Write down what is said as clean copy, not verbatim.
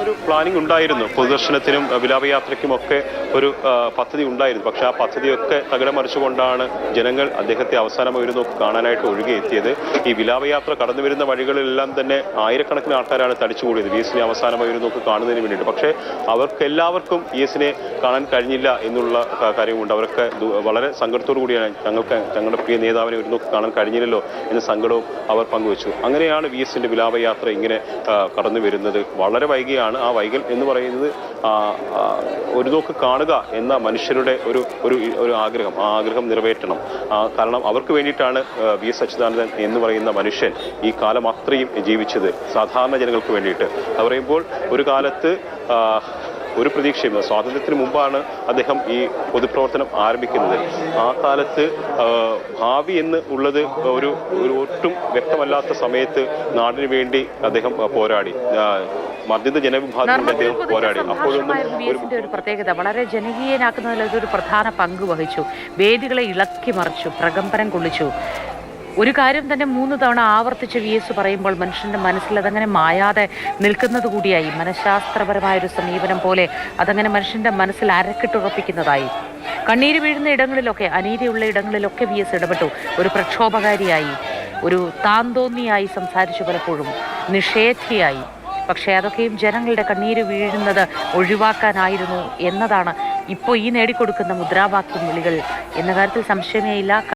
ഒരു പ്ലാനിംഗ് ഉണ്ടായിരുന്നു. പൊതുദർശനത്തിനും വിലാപയാത്രയ്ക്കും ഒക്കെ ഒരു പദ്ധതി ഉണ്ടായിരുന്നു. പക്ഷെ ആ പദ്ധതിയൊക്കെ തകിടം മറിച്ചുകൊണ്ടാണ് ജനങ്ങൾ അദ്ദേഹത്തെ അവസാനമായി ഒരു നോക്ക് കാണാനായിട്ട് ഒഴുകിയെത്തിയത്. ഈ വിലാപയാത്ര കടന്നു വരുന്ന വഴികളിലെല്ലാം തന്നെ ആയിരക്കണക്കിന് ആൾക്കാരാണ് തടിച്ചുകൂടിയത് VS-നെ അവസാനമായി ഒരു നോക്ക് കാണുന്നതിന് വേണ്ടിയിട്ട്. പക്ഷേ അവർക്കെല്ലാവർക്കും VS-നെ കാണാൻ കഴിഞ്ഞില്ല എന്നുള്ള കാര്യമുണ്ട്. അവരൊക്കെ വളരെ സങ്കടത്തോടു കൂടിയാണ് ഞങ്ങളുടെ പ്രിയ നേതാവിനെ ഒരു നോക്ക് കാണാൻ കഴിഞ്ഞില്ലല്ലോ എന്ന സങ്കടവും അവർ പങ്കുവച്ചു. അങ്ങനെയാണ് VS-ന്റെ വിലാപയാത്ര ഇങ്ങനെ കടന്നു വരുന്നത്. വളരെ വൈകിയാണ്. ആ വൈകൽ എന്ന് പറയുന്നത് ഒരു നോക്ക് കാണുക എന്ന മനുഷ്യരുടെ ഒരു ആഗ്രഹം, ആ ആഗ്രഹം നിറവേറ്റണം. കാരണം അവർക്ക് വേണ്ടിയിട്ടാണ് VS അച്യുതാനന്ദൻ എന്ന് പറയുന്ന മനുഷ്യൻ ഈ കാലം അത്രയും ജീവിച്ചത്, സാധാരണ ജനങ്ങൾക്ക് വേണ്ടിയിട്ട്. അത് പറയുമ്പോൾ ഒരു കാലത്ത് ഒരു പ്രതീക്ഷയും സ്വാതന്ത്ര്യത്തിന് മുമ്പാണ് അദ്ദേഹം ഈ പൊതുപ്രവർത്തനം ആരംഭിക്കുന്നത്. ആ കാലത്ത് ഭാവി എന്ന് ഉള്ളത് ഒരു ഒട്ടും വ്യക്തമല്ലാത്ത സമയത്ത് നാടിന് വേണ്ടി അദ്ദേഹം പോരാടി. മർദ്ദിത ജനവിഭാഗത്തിന് അദ്ദേഹം പോരാടി. അപ്പോഴൊന്നും ഒരു പ്രത്യേകത വളരെ ജനകീയനാക്കുന്നതിൽ ഇതൊരു പ്രധാന പങ്ക് വഹിച്ചു. വേദികളെ ഇളക്കി മറിച്ചു, പ്രകമ്പനം കൊള്ളിച്ചു. ഒരു കാര്യം തന്നെ 3 തവണ ആവർത്തിച്ച് VS പറയുമ്പോൾ മനുഷ്യന്റെ മനസ്സിൽ അതങ്ങനെ മായാതെ നിൽക്കുന്നത് കൂടിയായി. മനഃശാസ്ത്രപരമായൊരു സമീപനം പോലെ അതങ്ങനെ മനുഷ്യന്റെ മനസ്സിൽ അരക്കിട്ടുറപ്പിക്കുന്നതായി. കണ്ണീര് വീഴുന്ന ഇടങ്ങളിലൊക്കെ, അനീതിയുള്ള ഇടങ്ങളിലൊക്കെ VS ഇടപെട്ടു. ഒരു പ്രക്ഷോഭകാരിയായി, ഒരു താന്തോന്നിയായി സംസാരിച്ചു, പലപ്പോഴും നിഷേധിയായി. പക്ഷേ അതൊക്കെയും ജനങ്ങളുടെ കണ്ണീര് വീഴുന്നത് ഒഴിവാക്കാനായിരുന്നു എന്നതാണ് ഇപ്പോൾ ഈ നേടിക്കൊടുക്കുന്ന മുദ്രാവാക്യം വിളികൾ എന്ന കാര്യത്തിൽ സംശയമേ ഇല്ല.